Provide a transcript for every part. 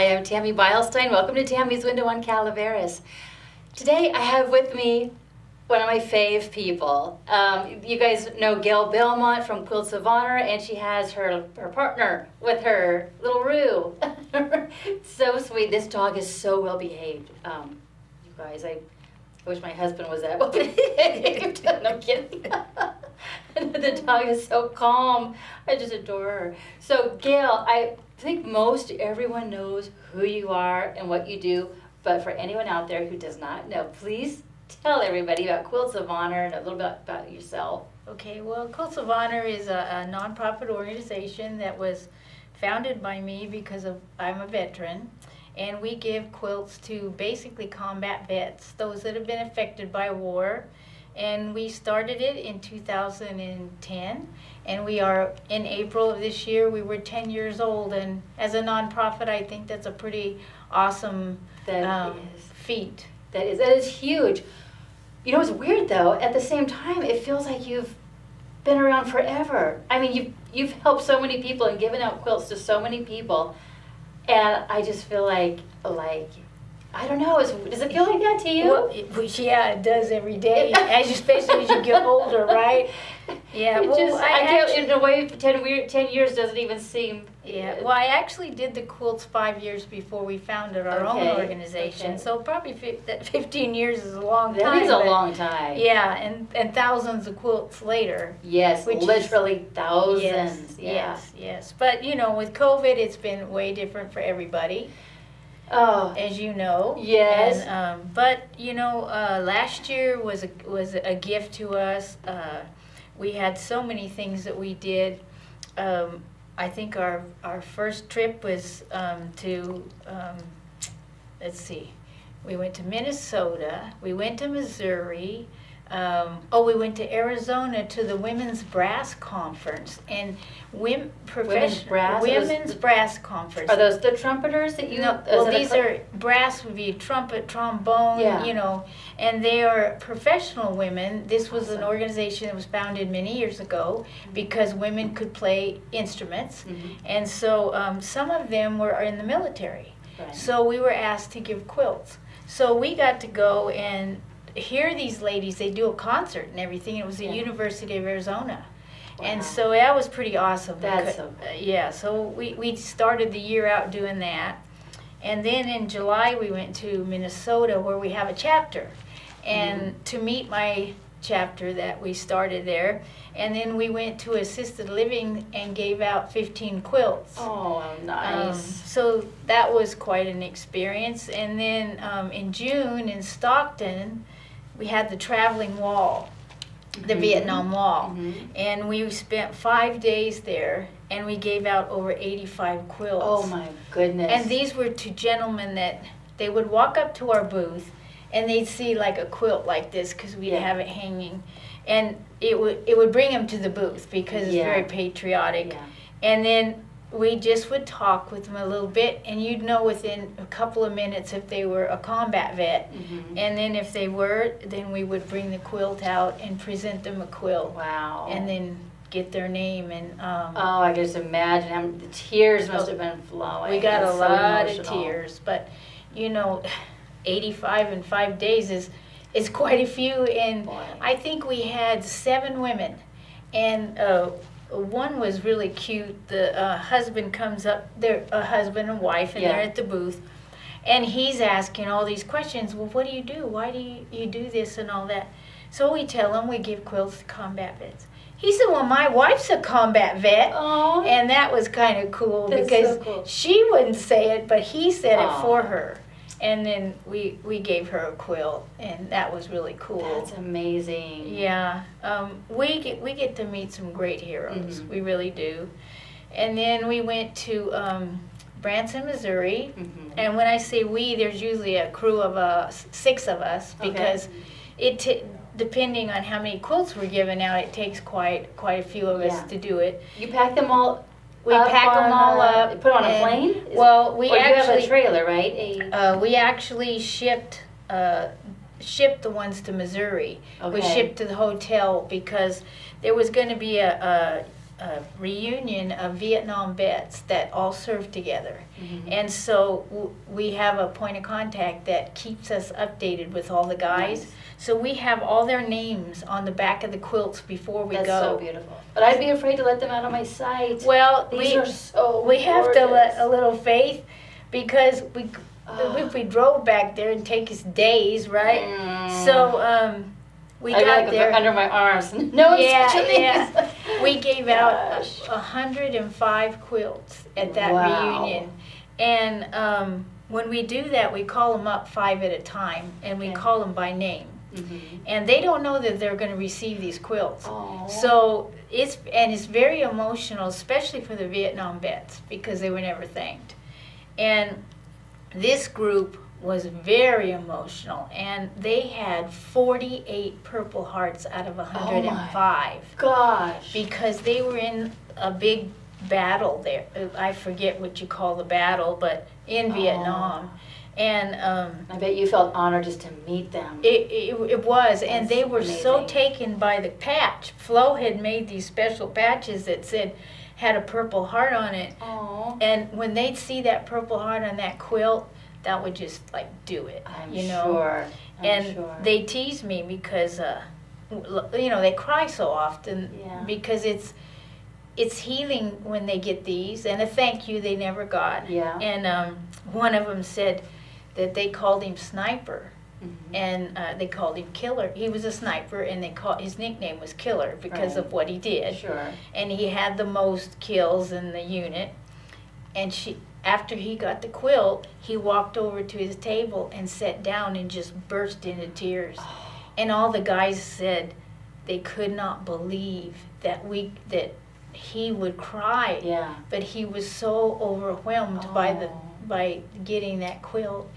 Hi, I'm Tammy Beilstein. Welcome to Tammy's Window on Calaveras. Today I have with me one of my fave people. You guys know Gail Belmont from Quilts of Honor, and she has her partner with her, little Roo. So sweet. This dog is so well behaved. You guys, I wish my husband was that well behaved. No kidding. The dog is so calm. I just adore her. So Gail, I think most everyone knows who you are and what you do, but for anyone out there who does not know, please tell everybody about Quilts of Honor and a little bit about yourself. Okay, well, Quilts of Honor is a nonprofit organization that was founded by me because I'm a veteran, and we give quilts to basically combat vets, those that have been affected by war. And we started it in 2010, and we are, in April of this year, we were 10 years old, and as a nonprofit, I think that's a pretty awesome feat. That is huge. You know, it's weird though, at the same time, it feels like you've been around forever. I mean, you've helped so many people and given out quilts to so many people, and I just feel like I don't know. Does it feel like that to you? Well, yeah, it does every day, especially as you get older, right? Yeah. Well, I can't, in a way, 10 years doesn't even seem. Yeah. Well, I actually did the quilts 5 years before we founded our own organization. Okay. So probably 15 years is a long time. That is a long time. Yeah, and thousands of quilts later. Yes, literally thousands. Yes. But you know, with COVID, it's been way different for everybody. Oh, as you know. Yes. And, but you know, last year was a gift to us. We had so many things that we did. I think our first trip was to let's see, we went to Minnesota. We went to Missouri. We went to Arizona to the Women's Brass Conference and Women's Brass Conference. Are those the trumpeters that you? No, well, these are brass would be trumpet, trombone, you know, and they are professional women. This was an organization that was founded many years ago because women could play instruments, and so some of them were in the military. Right. So we were asked to give quilts. So we got to go and hear these ladies. They do a concert and everything. It was the University of Arizona. Wow. And so that was pretty awesome. That's so cool. Yeah, so we started the year out doing that. And then in July we went to Minnesota where we have a chapter. And to meet my chapter that we started there. And then we went to assisted living and gave out 15 quilts. Oh, nice. So that was quite an experience. And then in June in Stockton, we had the traveling wall, the Vietnam Wall, and we spent 5 days there, and we gave out over 85 quilts. Oh my goodness. And these were to gentlemen that they would walk up to our booth, and they'd see like a quilt like this, because we'd have it hanging, and it would bring them to the booth, because it's very patriotic. And then we just would talk with them a little bit, and you'd know within a couple of minutes if they were a combat vet. And then if they were, then we would bring the quilt out and present them a quilt. Wow. And then get their name. And oh, I can just imagine. The tears must have been flowing. We got a lot of tears. But, you know, 85 in 5 days is quite a few. And I think we had 7 women. And one was really cute. The husband comes up, they're a husband and wife, and they're at the booth. And he's asking all these questions. Well, what do you do? Why do you do this and all that? So we tell him we give quilts to combat vets. He said, well, my wife's a combat vet. Aww. And that was kind of cool. That's because so cool. She wouldn't say it, but he said it for her. And then we gave her a quilt, and that was really cool. That's amazing. Yeah, we get to meet some great heroes. We really do. And then we went to Branson, Missouri. And when I say we, there's usually a crew of 6 of us, because depending on how many quilts we're giving out, it takes quite a few of us to do it. You pack them all. We pack them all up. Put on a plane? Well, we actually you have a trailer, right? We actually shipped the ones to Missouri. We shipped to the hotel because there was going to be a reunion of Vietnam vets that all served together. And so we have a point of contact that keeps us updated with all the guys. Nice. So we have all their names on the back of the quilts before we That's go. so beautiful. But I'd be afraid to let them out on my site. Well, These are so we have to gorgeous. let a little faith, because if we drove back there, it'd take us days, right? So we got there under my arms. No, yeah. We gave out 105 quilts at that reunion, and when we do that, we call them up 5 at a time, and we call them by name. And they don't know that they're going to receive these quilts. So it's very emotional, especially for the Vietnam vets, because they were never thanked. And this group was very emotional, and they had 48 Purple Hearts out of 105. Gosh. Because they were in a big battle there. I forget what you call the battle, but in Vietnam. And I bet you felt honored just to meet them. It was, and they were so amazing. taken by the patch. Flo had made these special patches that had a Purple Heart on it. And when they'd see that Purple Heart on that quilt, that would just like do it. I'm you know? sure. And they tease me because they cry so often because it's healing when they get these, and a thank you they never got. And one of them said that they called him Sniper, and they called him Killer. He was a sniper, and his nickname was Killer because of what he did. And he had the most kills in the unit. And after he got the quilt, he walked over to his table and sat down and just burst into tears. And all the guys said they could not believe that he would cry. But he was so overwhelmed by getting that quilt.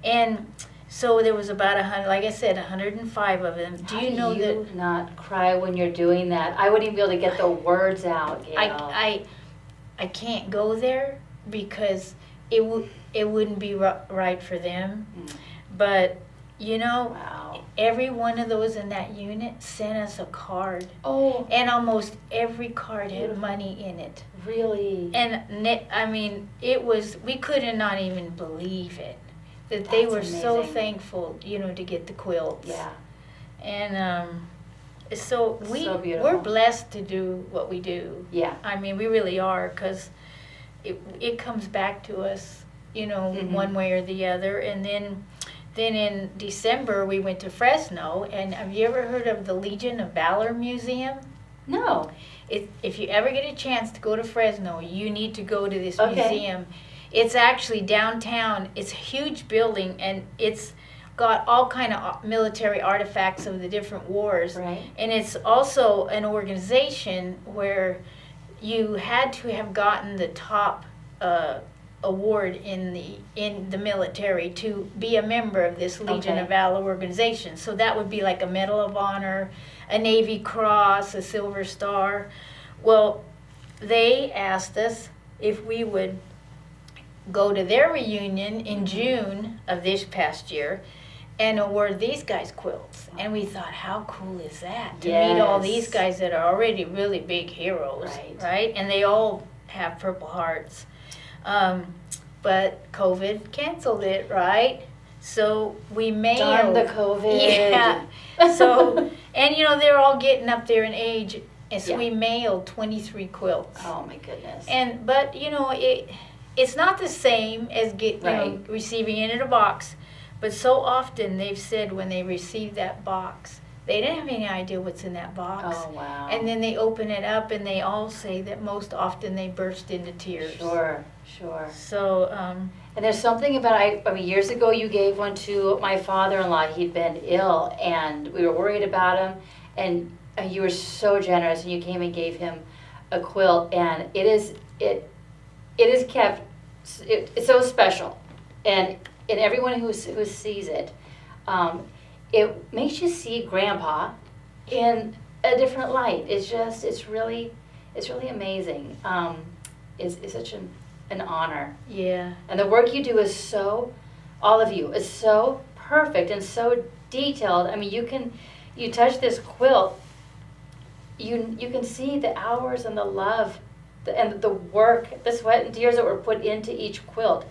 And so there was about 100, like I said, 105 of them. Do you know that not cry when you're doing that? I wouldn't even be able to get the words out, Gail. I can't go there because it wouldn't be right for them. But every one of those in that unit sent us a card. And almost every card had money in it. Really? And I mean, we could not even believe it. That they were so thankful, to get the quilts. And so we're blessed to do what we do. I mean, we really are, because it comes back to us, one way or the other. And then in December we went to Fresno. And have you ever heard of the Legion of Valor Museum? No. If you ever get a chance to go to Fresno, you need to go to this museum. It's actually downtown. It's a huge building, and it's got all kind of military artifacts of the different wars. And it's also an organization where you had to have gotten the top award in the military to be a member of this Legion of Valor organization. So that would be like a Medal of Honor, a Navy Cross, a Silver Star. Well, they asked us if we would go to their reunion in June of this past year and award these guys quilts. And we thought, how cool is that? To meet all these guys that are already really big heroes, right? And they all have Purple Hearts. But COVID canceled it, right? So we mailed. Darn the COVID. So, and they're all getting up there in age. And so we mailed 23 quilts. Oh my goodness. But it's not the same as receiving it in a box, but so often they've said when they receive that box, they didn't have any idea what's in that box. And then they open it up, and they all say that most often they burst into tears. Sure. So, and there's something about, I mean, years ago you gave one to my father-in-law. He'd been ill, and we were worried about him, and you were so generous, and you came and gave him a quilt, and it is kept, it's so special, and everyone who sees it, it makes you see Grandpa in a different light. It's really amazing. It's such an honor. And the work you do is so, all of you, is so perfect and so detailed. I mean, you touch this quilt, you can see the hours and the love and the work, the sweat and tears that were put into each quilt.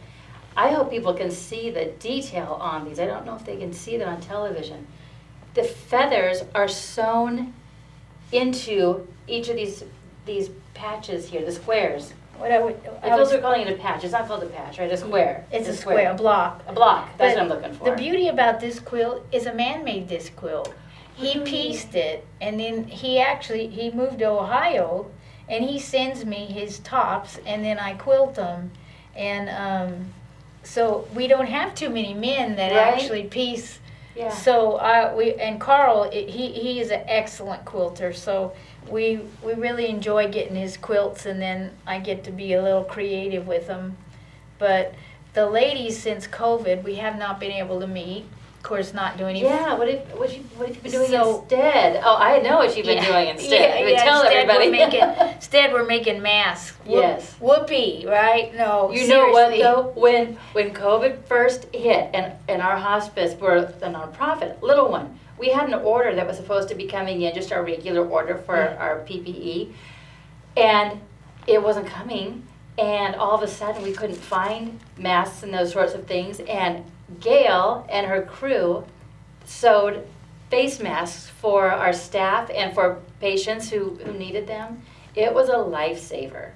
I hope people can see the detail on these. I don't know if they can see that on television. The feathers are sewn into each of these patches here, the squares. The quilts are calling it a patch. It's not called a patch, right? A square. It's a square, a block. A block. That's what I'm looking for. The beauty about this quilt is a man made this quilt. He pieced it, and then he moved to Ohio, and he sends me his tops, and then I quilt them, and so we don't have too many men that actually piece. Yeah. So and Carl, he is an excellent quilter, so we really enjoy getting his quilts, and then I get to be a little creative with them. But the ladies, since COVID, we have not been able to meet. Of course, not doing anything. Yeah, what have you been doing instead? Oh, I know what you've been doing instead. Tell instead everybody. Instead, we're making masks. Yes. Whoopee, right? No, you know what, though? When COVID first hit, and our hospice, we're a nonprofit, little one, we had an order that was supposed to be coming in, just our regular order for our PPE, and it wasn't coming, and all of a sudden we couldn't find masks and those sorts of things, and Gail and her crew sewed face masks for our staff and for patients who needed them. It was a lifesaver.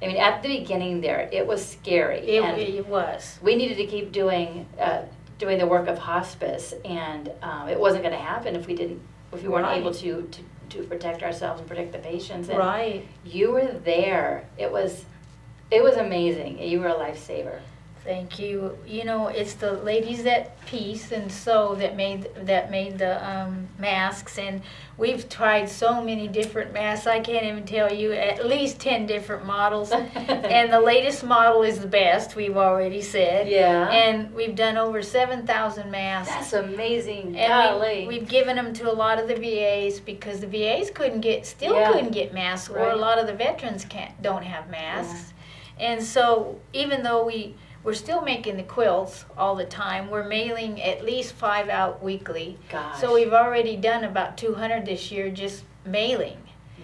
I mean, at the beginning there, it was scary. It was. We needed to keep doing the work of hospice, and it wasn't going to happen if we weren't able to protect ourselves and protect the patients. And you were there. It was amazing. You were a lifesaver. Thank you. You know, it's the ladies that piece and sew that made the masks, and we've tried so many different masks. I can't even tell you, at least 10 different models. And the latest model is the best, we've already said. Yeah. And we've done over 7,000 masks. That's amazing. And we've given them to a lot of the VAs, because the VAs couldn't get masks, or a lot of the veterans don't have masks. Yeah. And so even though we're still making the quilts all the time. We're mailing at least 5 out weekly. Gosh. So we've already done about 200 this year just mailing.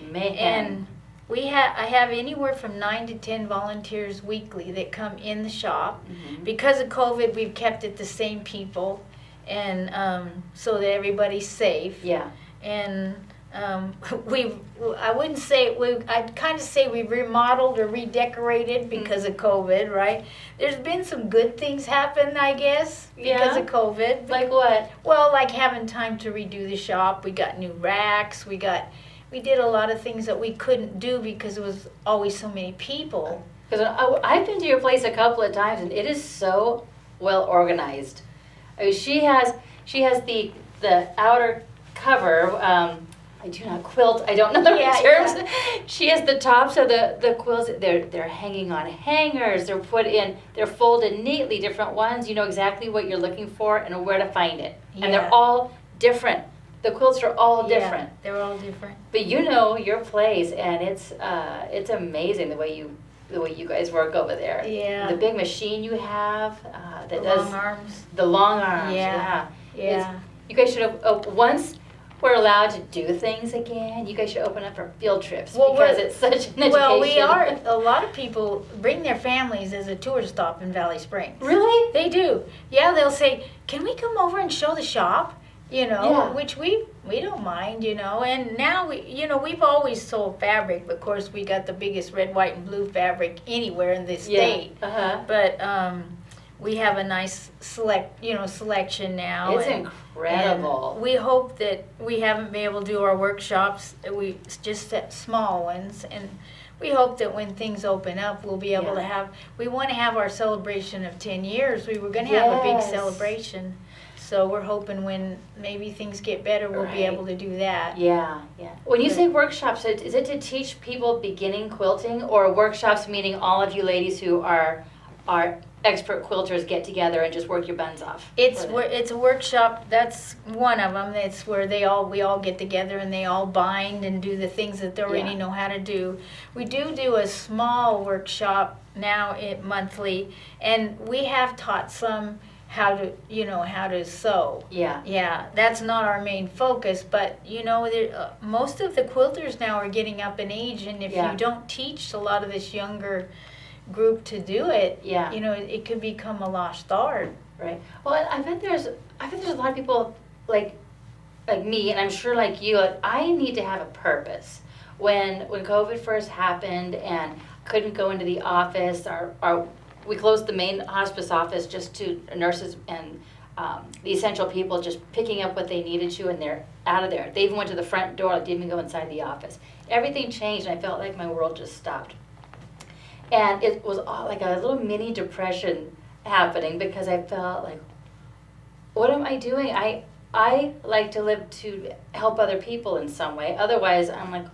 Man. And I have anywhere from 9 to 10 volunteers weekly that come in the shop. Mm-hmm. Because of COVID, we've kept it the same people, and so that everybody's safe. Yeah. And I'd kind of say we've remodeled or redecorated because of COVID, right? There's been some good things happen, I guess, because of COVID. Like what? Well, like having time to redo the shop. We got new racks. We did a lot of things that we couldn't do because it was always so many people. Because I've been to your place a couple of times, and it is so well organized. I mean, she has the outer cover. I do not quilt. I don't know the terms. Yeah. She has the tops of the quilts. They're hanging on hangers. They're folded neatly. Different ones. You know exactly what you're looking for and where to find it. Yeah. And they're all different. The quilts are all different. Yeah, they're all different. But you know your place, and it's amazing the way you guys work over there. Yeah. The big machine you have that does long arms. The long arms. Yeah. Yeah. You guys should have once we're allowed to do things again, you guys should open up for field trips, because it's such an education. Well, we are. A lot of people bring their families as a tour stop in Valley Springs. Really? They do. Yeah, they'll say, can we come over and show the shop? Which we don't mind, And now, we've always sold fabric. Of course, we got the biggest red, white, and blue fabric anywhere in this state. Uh-huh. But we have a nice selection now. It's incredible. And we hope that we haven't been able to do our workshops. We just set small ones, and we hope that when things open up, we'll be able to have. We want to have our celebration of 10 years. We were going to have a big celebration, so we're hoping when maybe things get better, we'll be able to do that. Yeah, yeah. When you say workshops, is it to teach people beginning quilting, or workshops meaning all of you ladies who are expert quilters get together and just work your buns off? It's a workshop. That's one of them. It's where we all get together and they all bind and do the things that they already know how to do. We do a small workshop now monthly, and we have taught some how to sew. Yeah. Yeah, that's not our main focus, but most of the quilters now are getting up in age, and if you don't teach a lot of this younger group to do it, it could become a lost art. Right. Well, I bet there's a lot of people like me, and I'm sure like you. Like, I need to have a purpose. When COVID first happened and couldn't go into the office, we closed the main hospice office just to nurses and the essential people just picking up what they needed to, and they're out of there. They even went to the front door, like didn't even go inside the office. Everything changed, and I felt like my world just stopped. And it was all like a little mini depression happening because I felt like, what am I doing? I like to live to help other people in some way. Otherwise, I'm like,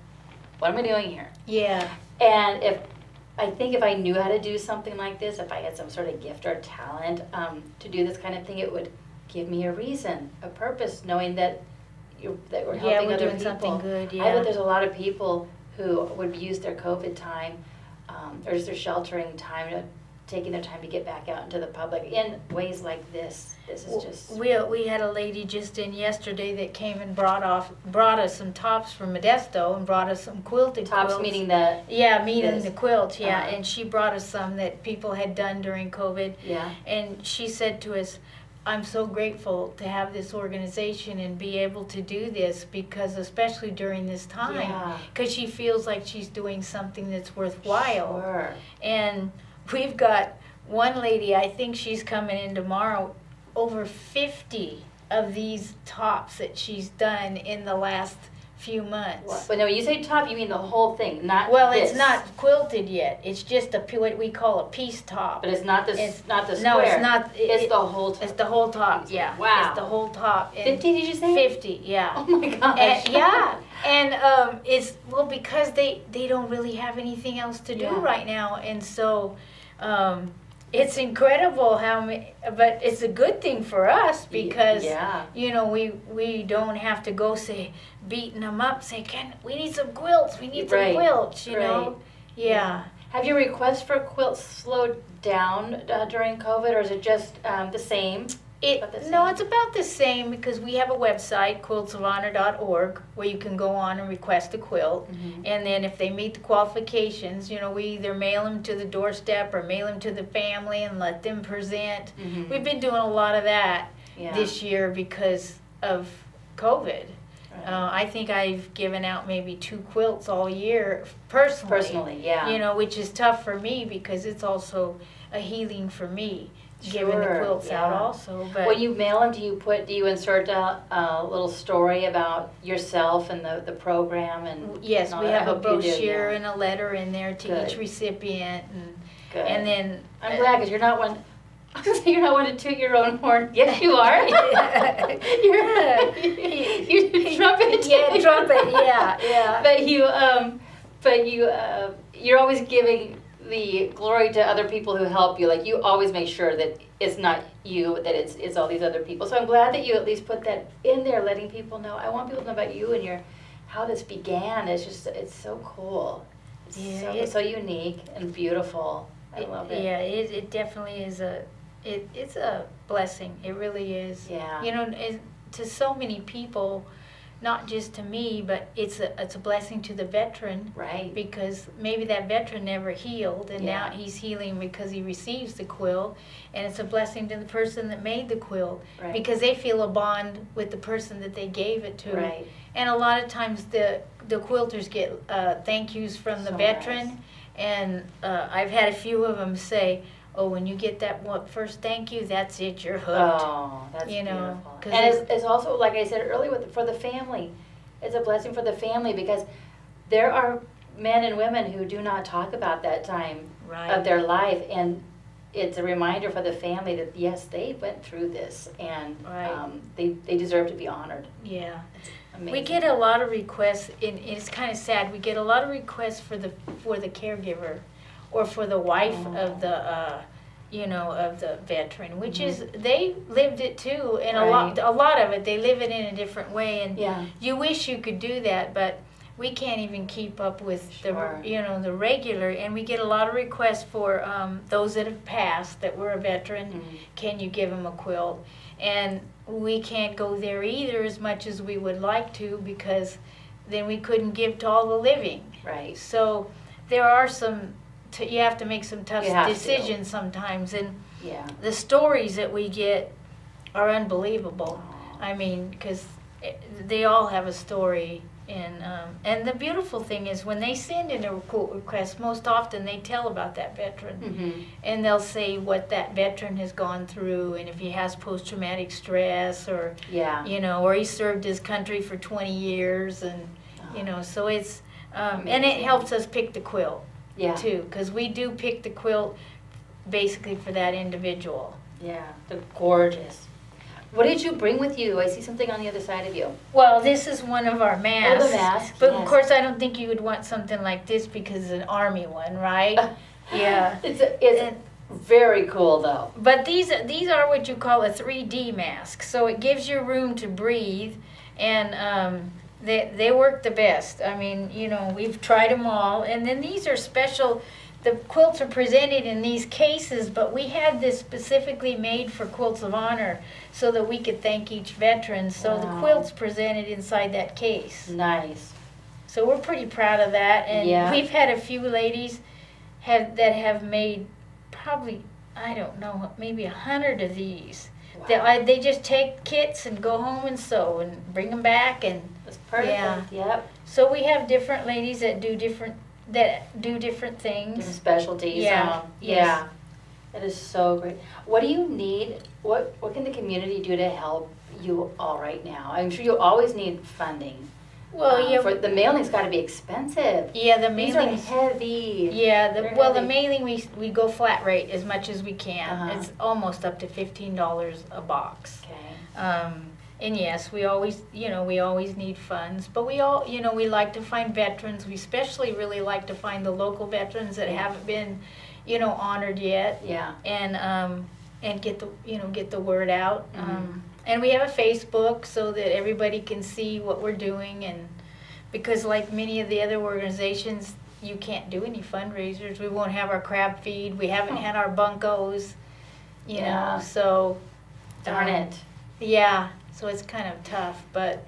what am I doing here? Yeah. And I think if I knew how to do something like this, if I had some sort of gift or talent to do this kind of thing, it would give me a reason, a purpose, knowing that we're helping other doing people. Something good. Yeah. I bet there's a lot of people who would use their COVID time or just their sheltering time, taking their time to get back out into the public in ways like this. This is just... We had a lady just in yesterday that came and brought us some tops from Modesto and brought us some quilted tops, quilts. meaning the... Yeah, meaning the quilt, yeah. And she brought us some that people had done during COVID. Yeah. And she said to us, I'm so grateful to have this organization and be able to do this, because especially during this time, because she feels like she's doing something that's worthwhile. Sure. And we've got one lady, I think she's coming in tomorrow, over 50 of these tops that she's done in the last few months. What? But no, when you say top, you mean the whole thing, not this. It's not quilted yet. It's just what we call a piece top. But it's not the square. No, it's not. It's the whole top. It's the whole top, yeah. Wow. It's the whole top. 50, did you say? 50, yeah. Oh my gosh. And it's, because they don't really have anything else to do right now. And so it's incredible but it's a good thing for us, because we don't have to go beating them up, we need some quilts, we need some quilts, you know. Yeah. Have your requests for quilts slowed down during COVID, or is it just the same? No, it's about the same, because we have a website, quiltsofhonor.org, where you can go on and request a quilt. Mm-hmm. And then if they meet the qualifications, we either mail them to the doorstep or mail them to the family and let them present. Mm-hmm. We've been doing a lot of that this year because of COVID. Right. I think I've given out maybe 2 quilts all year personally, yeah. Which is tough for me, because it's also a healing for me. Giving the quilts out also. But when you mail them, do you insert a little story about yourself and the program? And yes, we have a brochure and a letter in there to each recipient, and then I'm glad, because you're not one. You're not one to toot your own horn. Yes, you are. you trumpet. Yeah, trumpet. Yeah. But you're always giving the glory to other people who help you. Like, you always make sure that it's not you, that it's all these other people. So I'm glad that you at least put that in there, letting people know. I want people to know about you and how this began. It's so cool. It's so unique and beautiful. I love it. Yeah, it definitely is it's a blessing. It really is. Yeah. To so many people, not just to me, but it's a blessing to the veteran. Right. Because maybe that veteran never healed, and now he's healing because he receives the quilt, and it's a blessing to the person that made the quilt, because they feel a bond with the person that they gave it to. Right. And a lot of times the quilters get thank yous from the veteran, nice. And I've had a few of them say, oh, when you get that first thank you, that's it, you're hooked. Oh, that's beautiful. And it's also, like I said earlier, for the family. It's a blessing for the family, because there are men and women who do not talk about that time of their life, and it's a reminder for the family that, yes, they went through this, and they deserve to be honored. Yeah. It's amazing. We get a lot of requests, and it's kind of sad, we get a lot of requests for the caregiver, or for the wife of the of the veteran, which is, they lived it too, and a lot of it they live it in a different way, and you wish you could do that, but we can't even keep up with Sure. the regular, and we get a lot of requests for those that have passed that were a veteran. Mm-hmm. Can you give them a quilt? And we can't go there either as much as we would like to, because then we couldn't give to all the living. Right. So there are you have to make some tough You have decisions sometimes, and Yeah. the stories that we get are unbelievable. I mean, because they all have a story, and the beautiful thing is when they send in a quilt request, most often they tell about that veteran, Mm-hmm. and they'll say what that veteran has gone through, and if he has post-traumatic stress, or Yeah. or he served his country for 20 years, and so it's and it Amazing. helps us pick the quilt Yeah. too, because we do pick the quilt basically for that individual. Yeah. They're gorgeous. What did you bring with you? I see something on the other side of you. Well, this is one of our masks. Oh, the mask, But yes. of course, I don't think you would want something like this because it's an army one, right? Yeah. It's very cool though. But these are what you call a 3D mask. So it gives you room to breathe, and they work the best. I mean, we've tried them all. And then these are special. The quilts are presented in these cases, but we had this specifically made for Quilts of Honor so that we could thank each veteran. So the Wow. quilt's presented inside that case. Nice. So we're pretty proud of that. And Yeah. we've had a few ladies that have made probably, I don't know, maybe 100 of these. Wow. They just take kits and go home and sew and bring them back. And That's perfect. Yeah. Yep. so we have different ladies that do different Different things. specialties. Yeah. Yes. Yeah. That is so great. What do you need? What can the community do to help you all right now? I'm sure you always need funding. Well, yeah, For the mailing's got to be expensive. yeah, the These are mailing. heavy. Yeah, They're the heavy. mailing we go flat rate as much as we can. Uh-huh. It's almost up to $15 a box. Okay. And yes, we always need funds, but we all, we like to find veterans. We especially really like to find the local veterans that haven't been, honored yet, Yeah. and get the word out. And we have a Facebook so that everybody can see what we're doing, and because like many of the other organizations, you can't do any fundraisers. We won't have our crab feed. We haven't had our bunkos, Yeah. so. Darn it. Yeah, so it's kind of tough, but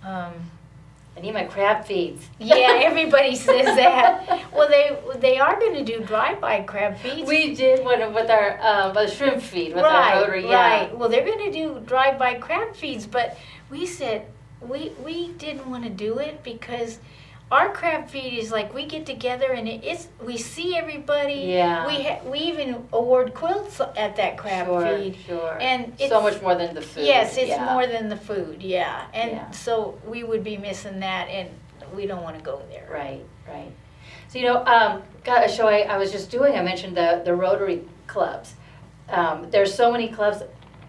I need my crab feeds. yeah, everybody says that. Well, they are going to do drive-by crab feeds. We did one with our shrimp feed with our rotary. Right. Well, they're going to do drive-by crab feeds, but we said we didn't want to do it because our crab feed is like we get together and we see everybody. Yeah. We even award quilts at that crab feed. Sure. And so it's- much more than the food. Yes, it's Yeah. more than the food, yeah. And Yeah. so we would be missing that, and we don't want to go there. Right. So got a show I was just doing. I mentioned the Rotary clubs. There's so many clubs,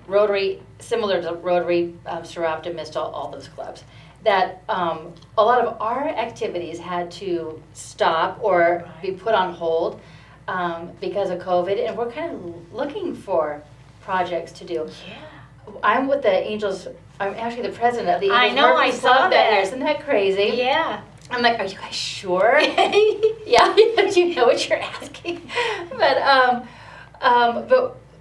Rotary, similar to Rotary, Sir Missed all those clubs, that a lot of our activities had to stop or be put on hold because of COVID, and we're kind of looking for projects to do. Yeah. I'm with the Angels. I'm actually the president of the Angels I know, Murphy I saw Club that. year. Isn't that crazy? Yeah. I'm like, are you guys sure? Yeah, you know what you're asking.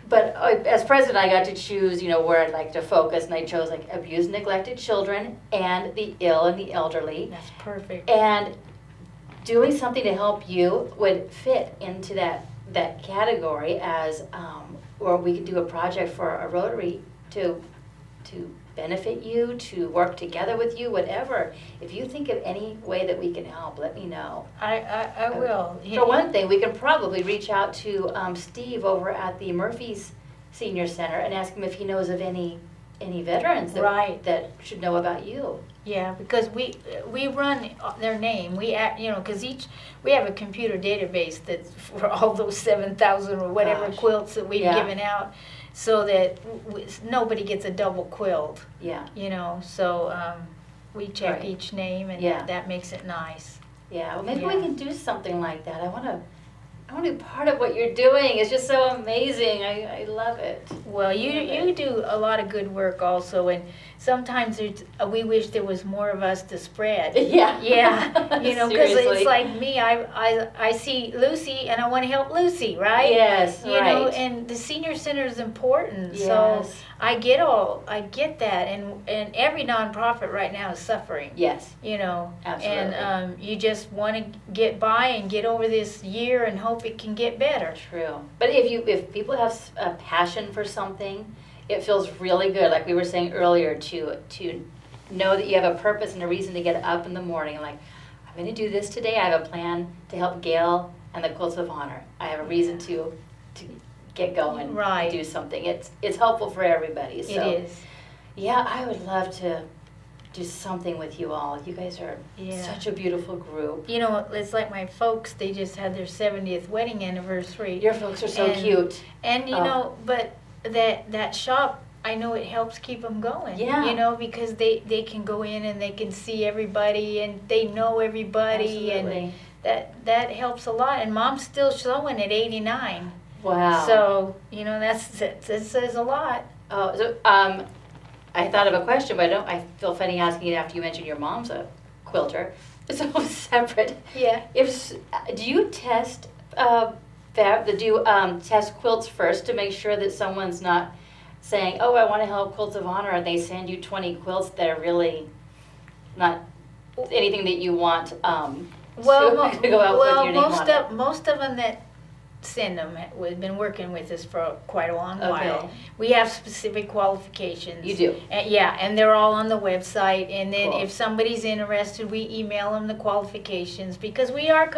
But as president, I got to choose, where I'd like to focus, and I chose like abused, neglected children and the ill and the elderly. That's perfect. And doing something to help you would fit into that category as, or we could do a project for a Rotary to benefit you, to work together with you, whatever. If you think of any way that we can help, let me know. I will. For one thing, we can probably reach out to Steve over at the Murphy's Senior Center and ask him if he knows of any veterans that should know about you. Yeah, because we run their name. Because we have a computer database that's for all those 7,000 or whatever Gosh. quilts that we've given out, so that nobody gets a double quilt. Yeah. So we check Right. each name, and Yeah. that makes it nice. Yeah, well, maybe Yeah. we can do something like that. I want to I want to be part of what you're doing. It's just so amazing. I love it. Well, you do a lot of good work also, and sometimes we wish there was more of us to spread. Yeah. Yeah, you know, because it's like me. I see Lucy, and I want to help Lucy, right? Yes, you know, and the senior center is important. Yes. So I get that, and every nonprofit right now is suffering. Yes. You know, absolutely. And you just want to get by and get over this year and hope it can get better. True. But if people have a passion for something, it feels really good. Like we were saying earlier, to know that you have a purpose and a reason to get up in the morning. Like, I'm going to do this today. I have a plan to help Gail and the Quilts of Honor. I have a reason to get going, right. and do something. It's helpful for everybody. So, it is. Yeah, I would love to do something with you all. You guys are such a beautiful group. You know, it's like my folks, they just had their 70th wedding anniversary. Your folks are so cute. And, you know, but that shop, I know it helps keep them going. Yeah. You know, because they can go in and they can see everybody and they know everybody. Absolutely. And that helps a lot. And Mom's still sewing at 89. Wow. So, you know, that says a lot. Oh, so, I thought of a question, but I feel funny asking it after you mentioned your mom's a quilter. So separate. Yeah. Do you test test quilts first to make sure that someone's not saying, "Oh, I want to help Quilts of Honor," and they send you 20 quilts that are really not anything that you want to go out with your name on it? Most of them that send them, we've been working with us for quite a long while. We have specific qualifications. You do? And they're all on the website. And then Cool. if somebody's interested, we email them the qualifications, because we're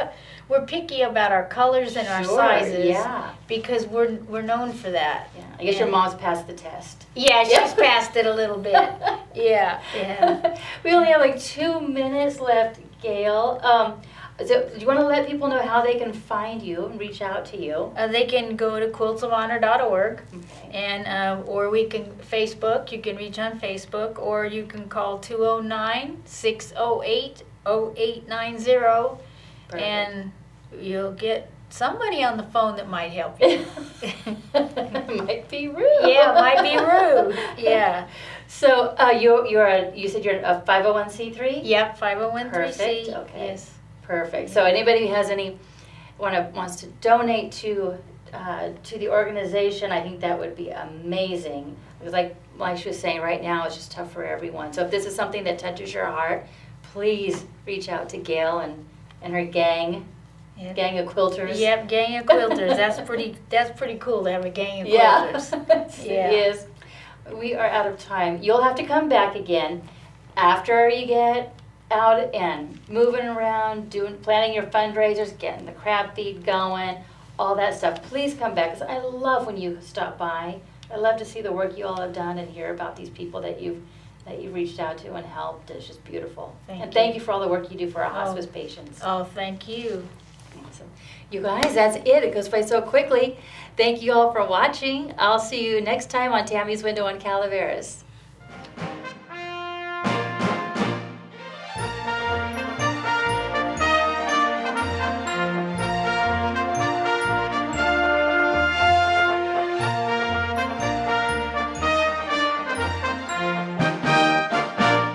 picky about our colors and our sizes. Yeah. Because we're known for that. Yeah. I guess your mom's passed the test. Yeah, she's passed it a little bit. Yeah. We only have like 2 minutes left, Gail. So do you want to let people know how they can find you and reach out to you? They can go to quiltsofhonor.org, Okay. and or we can Facebook. You can reach on Facebook, or you can call 209-608-0890, and you'll get somebody on the phone that might help you. Might be rude. Yeah, might be rude. Yeah. So you said you're a 501c3? Yep, 501(c)(3). Perfect. Okay. Yes. Perfect. So anybody who has wants to donate to the organization, I think that would be amazing. Because like she was saying, right now it's just tough for everyone. So if this is something that touches your heart, please reach out to Gail and her gang. Yep. Gang of quilters. Yep, gang of quilters. That's pretty cool to have a gang of quilters. Yeah, it is. We are out of time. You'll have to come back again after you get out and moving around, planning your fundraisers, getting the crab feed going, all that stuff. Please come back, because I love when you stop by. I love to see the work you all have done and hear about these people that you've reached out to and helped. It's just beautiful. Thank you for all the work you do for our hospice patients. Oh, thank you. Awesome. You guys, that's it. It goes by so quickly. Thank you all for watching. I'll see you next time on Tammy's Window on Calaveras.